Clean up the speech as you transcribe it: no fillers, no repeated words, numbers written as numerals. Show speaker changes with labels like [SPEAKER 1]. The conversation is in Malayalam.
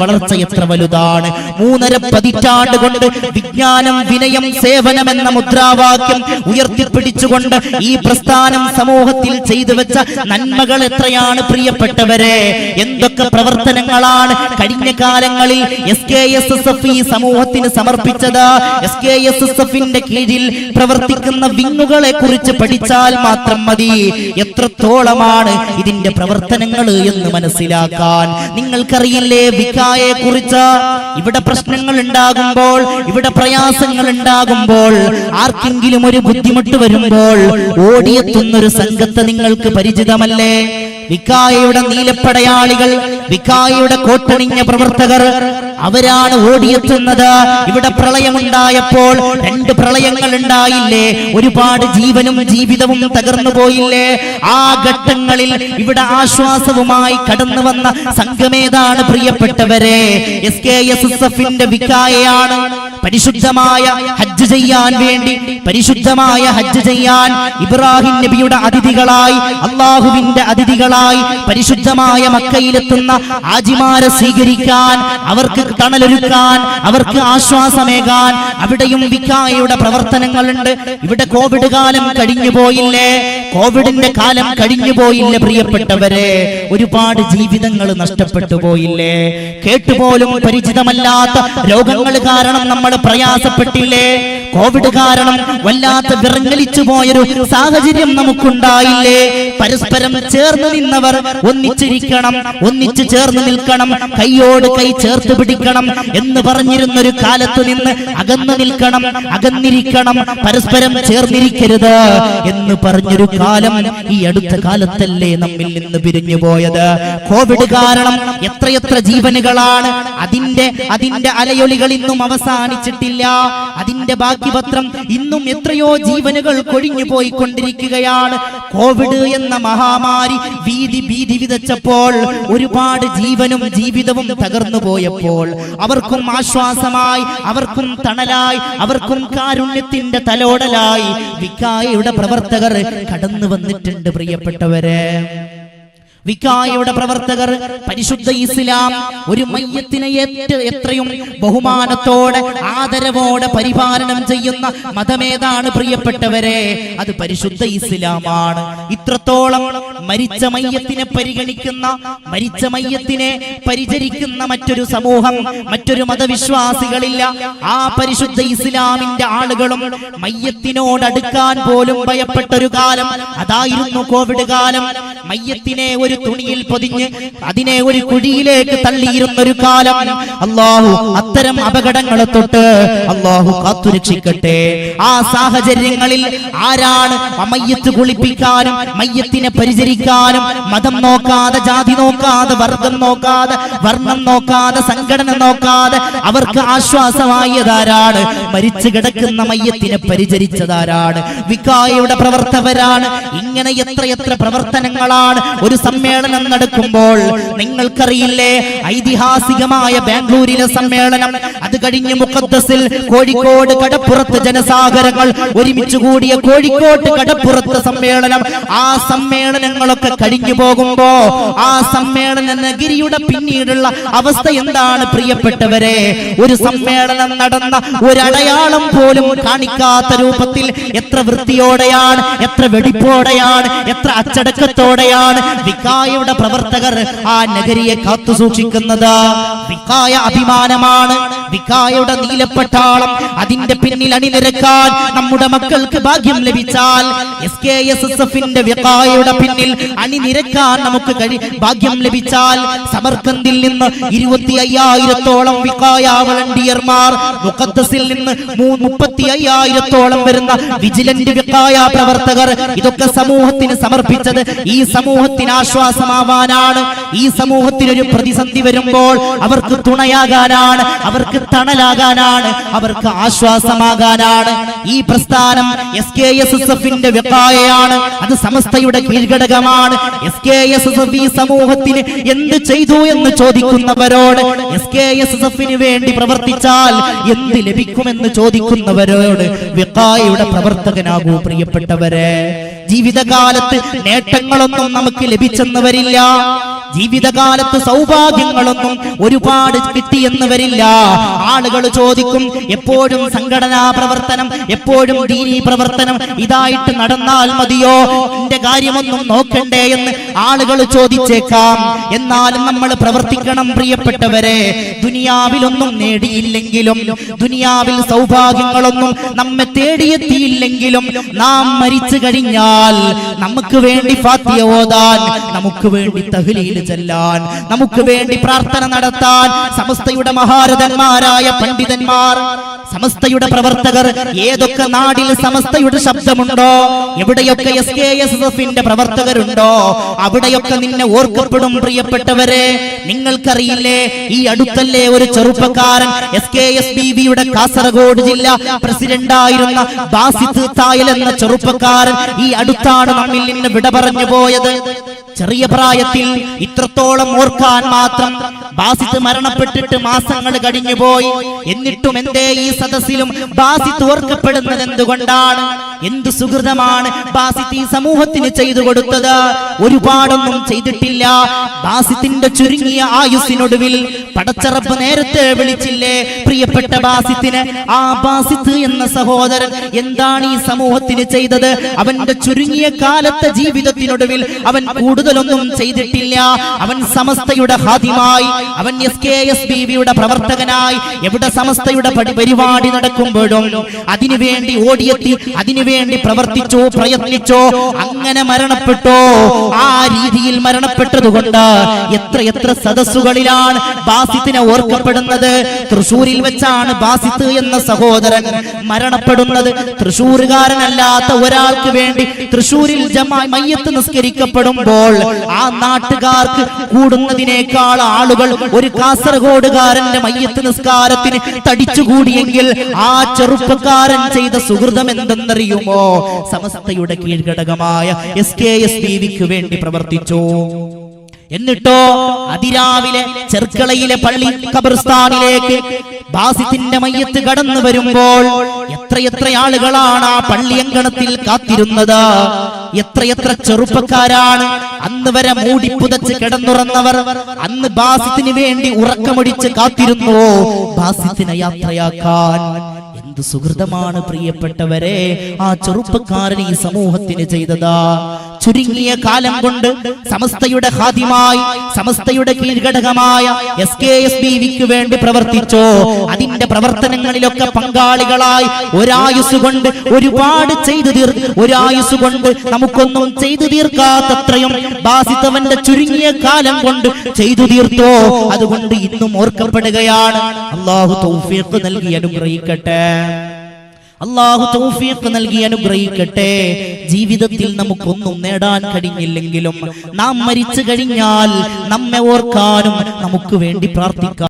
[SPEAKER 1] വളർച്ച എത്ര വലുതാണ്. 3.5 പതിറ്റാണ്ട് കൊണ്ട് വിജ്ഞാനം, വിനയം, സേവനം എന്ന മുദ്രാവാക്യം ഉയർത്തിപ്പിടിച്ചുകൊണ്ട് ഈ പ്രസ്ഥാനം സമൂഹത്തിൽ ചെയ്തു വെച്ച നന്മകൾ എത്രയാണ് പ്രിയപ്പെട്ടവരെ. എന്തൊക്കെ പ്രവർത്തനങ്ങളാണ് കഴിഞ്ഞ കാലങ്ങളിൽ SKSSF ഈ സമൂഹത്തിന് സമർപ്പിച്ചത്. SKSSFന്റെ കീഴിൽ പ്രവർത്തിക്കുന്ന വിങ്ങുകളെ കുറിച്ച് പഠിച്ചാൽ മാത്രം മതി എത്രത്തോളമാണ് ഇതിന്റെ പ്രവർത്തനങ്ങൾ എന്ന് മനസ്സിലാക്കാൻ. നിങ്ങൾക്കറിയില്ലേ വികായെ കുറിച്ച്? ഇവിടെ പ്രശ്നങ്ങൾ ഉണ്ടാകുമ്പോൾ, ഇവിടെ പ്രയാസങ്ങൾ ഉണ്ടാകുമ്പോൾ, ആർക്കെങ്കിലും ഒരു ബുദ്ധിമുട്ട് വരുമ്പോൾ ഓടിയെത്തുന്നൊരു സംഘത്തെ നിങ്ങൾക്ക് പരിചിതമല്ലേ? വികായയുടെ നീലപ്പടയാളികൾ, വികായയുടെ കോട്ടണിഞ്ഞ പ്രവർത്തകർ, അവരാണ് ഓടിയെത്തുന്നത്. ഇവിടെ പ്രളയമുണ്ടായപ്പോൾ 2 പ്രളയങ്ങൾ ഉണ്ടായില്ലേ? ഒരുപാട് ജീവനും ജീവിതവും തകർന്നു പോയില്ലേ? ആ ഘട്ടങ്ങളിൽ ഇവിടെ ആശ്വാസവുമായി കടന്നു വന്ന സംഘമേതാണ് പ്രിയപ്പെട്ടവരെ? SKSSFന്റെ വികായയാണ്. പരിശുദ്ധമായ ഹജ്ജ് ചെയ്യാൻ വേണ്ടി, പരിശുദ്ധമായ ഹജ്ജ് ചെയ്യാൻ ഇബ്രാഹിം നബിയുടെ അതിഥികളായി, അള്ളാഹുവിന്റെ അതിഥികളായി പരിശുദ്ധമായ മക്കയിലെത്തുന്ന ഹാജിമാരെ സ്വീകരിക്കാൻ, അവർക്ക് തണലൊരുക്കാൻ, അവർക്ക് ആശ്വാസമേകാൻ അവിടെയും വികായയുടെ പ്രവർത്തനങ്ങളുണ്ട്. ഇവിടെ കോവിഡ് കാലം കഴിഞ്ഞു പോയില്ലേ? കോവിഡിന്റെ കാലം കഴിഞ്ഞു പോയില്ലേ പ്രിയപ്പെട്ടവരെ? ഒരുപാട് ജീവിതങ്ങൾ നഷ്ടപ്പെട്ടു പോയില്ലേ? കേട്ടുപോലും പരിചിതമല്ലാത്ത രോഗങ്ങൾ കാരണം നമ്മൾ പ്രയാസപ്പെട്ടില്ലേ? കോവിഡ് കാരണം വല്ലാത്ത വിറങ്ങലിച്ചു പോയൊരു സാഹചര്യം നമുക്കുണ്ടായില്ലേ? പരസ്പരം ചേർന്ന് നിന്നവർ ഒന്നിച്ചിരിക്കണം, ഒന്നിച്ചു ചേർന്ന് നിൽക്കണം, കൈയോട് കൈ ചേർത്ത് പിടിക്കണം എന്ന് പറഞ്ഞിരുന്നൊരു കാലത്ത് നിന്ന് അകന്നു നിൽക്കണം, അകന്നിരിക്കണം, പരസ്പരം ചേർന്നിരിക്കരുത് എന്ന് പറഞ്ഞൊരു കാലം ഈ അടുത്ത കാലത്തല്ലേ നമ്മിൽ നിന്ന് പിരിഞ്ഞു പോയത്. കോവിഡ് കാരണം എത്രയെത്ര ജീവനുകളാണ്. അതിന്റെ അലയൊലികൾ ഇന്നും അവസാനിച്ചിട്ടില്ല. അതിന്റെ ബാക്കി പത്രം ഇന്നും എത്രയോ ജീവനുകൾ കൊഴിഞ്ഞു പോയിക്കൊണ്ടിരിക്കുകയാണ്. കോവിഡ് എന്ന മഹാമാരി ഭീതി വിതച്ചപ്പോൾ, ഒരുപാട് ജീവനും ജീവിതവും തകർന്നു പോയപ്പോൾ അവർക്കും ആശ്വാസമായി, അവർക്കും തണലായി, അവർക്കും കാരുണ്യത്തിന്റെ തലോടലായി വികായയുടെ പ്രവർത്തകർ കടന്നു വന്നിട്ടുണ്ട് പ്രിയപ്പെട്ടവരെ. വികായയുടെ പ്രവർത്തകർ, പരിശുദ്ധ ഇസ്ലാം ഒരു മയ്യത്തിനെ എത്രയും ബഹുമാനത്തോടെ ആദരവോടെ പരിപാലനം ചെയ്യുന്ന മതമേതാണ് പ്രിയപ്പെട്ടവരെ? അത് പരിശുദ്ധ ഇസ്ലാമാണ്. ഇത്രത്തോളം മരിച്ച മയ്യത്തിനെ പരിഗണിക്കുന്ന, മരിച്ച മയ്യത്തിനെ പരിചരിക്കുന്ന മറ്റൊരു സമൂഹം, മറ്റൊരു മതവിശ്വാസികളില്ല. ആ പരിശുദ്ധ ഇസ്ലാമിന്റെ ആളുകളും മയ്യത്തിനോട് അടുക്കാൻ പോലും ഭയപ്പെട്ടൊരു കാലം അതായിരുന്നു കോവിഡ് കാലം. മയ്യത്തിനെ ഒരു തുണിയിൽ പൊതിഞ്ഞ് അതിനെ ഒരു കുഴിയിലേക്ക് തള്ളിയിരുന്നൊരു കാലം. അല്ലാഹു അത്തരം അപകടങ്ങളെ തൊട്ട് അല്ലാഹു കാത്തുരക്ഷിക്കട്ടെ. ആ സാഹചര്യങ്ങളിൽ ആരാണ് മയ്യത്ത് കുളിപ്പിക്കാനും മയ്യത്തിനെ പരിചരിക്കാനും മതം നോക്കാതെ, ജാതി നോക്കാതെ, വർഗം നോക്കാതെ, വർണ്ണം നോക്കാതെ, സംഘടന നോക്കാതെ അവർക്ക് ആശ്വാസമായതാരാണ്? മരിച്ചു കിടക്കുന്ന മയ്യത്തിനെ പരിചരിച്ചതാരാണ്? വികായയുടെ പ്രവർത്തകരാണ്. ഇങ്ങനെ എത്രയെത്ര പ്രവർത്തനങ്ങളാണ്. ഒരു സമ്മേളനം നടക്കുമ്പോൾ നിങ്ങൾക്കറിയില്ലേ, ഐതിഹാസികമായ ബാംഗ്ലൂരിലെ സമ്മേളനം, അത് കഴിഞ്ഞ് മുഖദ്ദസിൽ കോഴിക്കോട് കടപ്പുറത്ത് ജനസാഗരങ്ങൾ ഒരുമിച്ച് കൂടിയ കോഴിക്കോട്ട് കടപ്പുറത്ത് സമ്മേളനം, ആ സമ്മേളനങ്ങളൊക്കെ കഴിഞ്ഞു പോകുമ്പോ ആ സമ്മേളന നഗരിയുടെ പിന്നീടുള്ള അവസ്ഥ എന്താണ് പ്രിയപ്പെട്ടവരെ? ഒരു സമ്മേളനം നടന്ന ഒരടയാളം പോലും കാണിക്കാത്ത രൂപത്തിൽ എത്ര വൃത്തിയോടെയാണ്, എത്ര വെടിപ്പോടെയാണ്, എത്ര അച്ചടക്കത്തോടെയാണ് വികായയുടെ പ്രവർത്തകർ ആ നഗരിയെ കാത്തു സൂക്ഷിക്കുന്നത്. വികായ അഭിമാനമാണ്. വികായയുടെ നീലപ്പട്ടാളം, അതിന്റെ പിന്നിൽ അണിനിരക്കാൻ നമ്മുടെ മക്കൾക്ക് ഭാഗ്യം ലഭിച്ചാൽ, SKSSFന്റെ വികായയുടെ പിന്നിൽ അണിനിരക്കാൻ നമുക്ക് ഭാഗ്യം ലഭിച്ചാൽ, സമർക്കന്ദിൽ നിന്ന് 25,000-ഓളം വികായ വളണ്ടിയർമാർ, മുഖദ്ദസിൽ നിന്ന് 35,000-ഓളം വരുന്ന വിജിലന്റ് വികായ പ്രവർത്തകർ, ഇതൊക്കെ സമൂഹത്തിന് സമർപ്പിച്ചത് ഈ സമൂഹത്തിന് ആശ്വാസമാവാനാണ്. ഈ സമൂഹത്തിനൊരു പ്രതിസന്ധി വരുമ്പോൾ അവർക്ക് തുണയാകാനാണ്, അവർക്ക് തണലാകാനാണ്, അവർക്ക് ആശ്വാസമാകാനാണ്. ഈ പ്രസ്ഥാനം SKSSFന്റെ വികായയാണ്. അത് സമസ്തയുടെ കീഴ്ഘടകമാണ്. SKSSF ഈ സമൂഹത്തിന് എന്ത് ചെയ്തു എന്ന് ചോദിക്കുന്നവരോട്, SKSSFന് വേണ്ടി പ്രവർത്തിച്ചാൽ എന്ത് ലഭിക്കുമെന്ന് ചോദിക്കുന്നവരോട് വികായയുടെ പ്രവർത്തകനാകൂ പ്രിയപ്പെട്ടവരെ. ജീവിതകാലത്ത് നേട്ടങ്ങളൊന്നും നമുക്ക് ലഭിച്ചെന്ന് വരില്ല. ജീവിതകാലത്ത് സൗഭാഗ്യങ്ങളൊന്നും ഒരുപാട് കിട്ടിയെന്ന് വരില്ല. ആളുകൾ ചോദിക്കും, എപ്പോഴും സംഘടനാ പ്രവർത്തനം, എപ്പോഴും ദീനീ പ്രവർത്തനം ഇതായിട്ട് നടന്നാൽ മതിയോ, എന്റെ കാര്യമൊന്നും നോക്കണ്ടേ എന്ന് ആളുകൾ ചോദിച്ചേക്കാം. എന്നാലും നമ്മൾ പ്രവർത്തിക്കണം പ്രിയപ്പെട്ടവരെ. ദുനിയാവിലൊന്നും നേടിയില്ലെങ്കിലും, ദുനിയാവിൽ സൗഭാഗ്യങ്ങളൊന്നും നമ്മെ തേടിയെത്തിയില്ലെങ്കിലും, നാം മരിച്ചു കഴിഞ്ഞാൽ നമുക്ക് വേണ്ടി ഫാത്തിഹ ഓതാൻ, നമുക്ക് വേണ്ടി തഹ്ലീൽ ചൊല്ലാൻ, നമുക്ക് വേണ്ടി പ്രാർത്ഥന നടത്താൻ സമസ്തയുടെ മഹാരഥന്മാരായ പണ്ഡിതന്മാർ, സമസ്തയുടെ പ്രവർത്തകർ, ഏതൊക്കെ നാടിൽ സമസ്തയുടെ ശബ്ദമുണ്ടോ, എവിടെയൊക്കെ SKSSF-ന്റെ പ്രവർത്തകരുണ്ടോ, അവിടെയൊക്കെ നിന്നെ ഓർക്കപ്പെടും പ്രിയപ്പെട്ടവരെ. നിങ്ങൾക്കറിയില്ലേ, ഈ അടുത്തല്ലേ ഒരു ചെറുപ്പക്കാരൻ SKSBB-യുടെ കാസർഗോഡ് ജില്ലാ പ്രസിഡന്റായിരുന്ന ബാസിത്ത് തായൽ എന്ന ചെറുപ്പക്കാരൻ ഈ അടുത്താണ് നമ്മിൽ നിന്ന് വിട പറഞ്ഞു പോയത്. ചെറിയ പ്രായത്തിൽ ഇത്രത്തോളം ഓർക്കാൻ മാത്രം ബാസിത്ത് മരണപ്പെട്ടിട്ട് മാസങ്ങൾ കഴിഞ്ഞുപോയി. എന്നിട്ടും എന്തേ ഈ സദസ്സിലും ബാസിത്ത് ഓർക്കപ്പെടുന്നത് എന്തുകൊണ്ടാണ്? എന്ത് സുഹൃതമാണ് ബാസിത്ത് ഈ സമൂഹത്തിന് ചെയ്തു കൊടുത്തത്? ഒരുപാടൊന്നും ചെയ്തിട്ടില്ല. ബാസിത്തിന്റെ ചുരുങ്ങിയ ആയുസ്സിനൊടുവിൽ പടച്ചറപ്പ് നേരത്തെ വിളിച്ചില്ലേ പ്രിയപ്പെട്ട ബാസിത്തിന്? ആ ബാസിത്ത് എന്ന സഹോദരൻ എന്താണ് ഈ സമൂഹത്തിന് ചെയ്തത്? അവന്റെ ചുരുങ്ങിയ കാലത്തെ ജീവിതത്തിനൊടുവിൽ അവൻ കൂടുതലൊന്നും ചെയ്തിട്ടില്ല. അവൻ സമസ്തയുടെ ഹാദിമായി, അവൻ SKSBB-യുടെ പ്രവർത്തകനായി എവിടെ സമസ്തയുടെ പരിപാടി നടക്കുമ്പോഴും അതിനുവേണ്ടി ഓടിയെത്തി, അതിനുവേണ്ടി പ്രവർത്തിച്ചോ, പ്രയത്നിച്ചോ, അങ്ങനെ മരണപ്പെട്ടോ. ആ രീതിയിൽ മരണപ്പെട്ടതുകൊണ്ട് എത്ര സദസ്സുകളിലാണ് ബാസിത്തിനെ ഓർക്കപ്പെടുന്നത്. തൃശൂരിൽ വെച്ചാണ് ബാസിത്ത് എന്ന സഹോദരൻ മരണപ്പെടുന്നത്. തൃശൂരുകാരനല്ലാത്ത ഒരാൾക്ക് വേണ്ടി തൃശൂരിൽ മയ്യത്ത് നിസ്കരിക്കപ്പെടുമ്പോൾ ആ നാട്ടുകാർക്ക് കൂടുന്നതിനേക്കാൾ ആളുകൾ ഒരു കാസർഗോഡുകാരന്റെ മയ്യത്ത് നിസ്കാരത്തിന് തടിച്ചുകൂടിയെങ്കിൽ ആ ചെറുപ്പക്കാരൻ ചെയ്ത സുഹൃതം എന്തെന്നറിയുമോ? സമസ്തയുടെ കീഴ്ഘടകമായ SKSBB-ക്ക് വേണ്ടി പ്രവർത്തിച്ചു. എന്നിട്ടോ അതിരാവിലെ ചെർക്കളയിലെ പള്ളി ഖബർസ്ഥാനിലേക്ക് ബാസിത്തിന്റെ മയ്യത്ത് കടന്നു വരുമ്പോൾ എത്ര ആളുകളാണ് ആ പള്ളിയങ്കണത്തിൽ കാത്തിരുന്നത്? എത്ര ചെറുപ്പക്കാരാണ് അന്ന് വരെ മൂടിപ്പുതച്ച് കിടന്നുറന്നവർ. അന്ന് ബാസിത്തിന് വേണ്ടി ഉറക്കമൊടിച്ച് കാത്തിരുന്നു ബാസിത്തിനെ യാത്രയാക്കാൻ. എന്ത് സുഹൃതമാണ് പ്രിയപ്പെട്ടവരെ ആ ചെറുപ്പക്കാരൻ ഈ സമൂഹത്തിന് ചെയ്തതാ. ചുരുങ്ങിയ കാലം കൊണ്ട് സമസ്തയുടെ ഹാദിമായി, സമസ്തയുടെ കീഴ്ഘടകമായ SKSBB-ക്ക് വേണ്ടി പ്രവർത്തിച്ചോ. അതിന്റെ പ്രവർത്തനങ്ങളിലൊക്കെ പങ്കാളികളായി ഒരായുസ്സുകൊണ്ട് ഒരുപാട് ചെയ്തു ഒരായുസ്സുകൊണ്ട് നമുക്കൊന്നും ചെയ്തു തീർക്കാത്തത്രയും ബാസിത്തവന്റെ ചുരുങ്ങിയ കാലം കൊണ്ട് ചെയ്തു തീർത്തോ. അതുകൊണ്ട് ഇന്നും ഓർക്കപ്പെടുകയാണ്. അല്ലാഹു തൗഫീഖ് നൽകി അനുഗ്രഹിക്കട്ടെ. അല്ലാഹു തൗഫീഖ് നൽകി അനുഗ്രഹിക്കട്ടെ. ജീവിതത്തിൽ നമുക്കൊന്നും നേടാൻ കഴിഞ്ഞില്ലെങ്കിലും നാം മരിച്ചു കഴിഞ്ഞാൽ നമ്മെ ഓർക്കാനും നമുക്ക് വേണ്ടി പ്രാർത്ഥിക്കാം.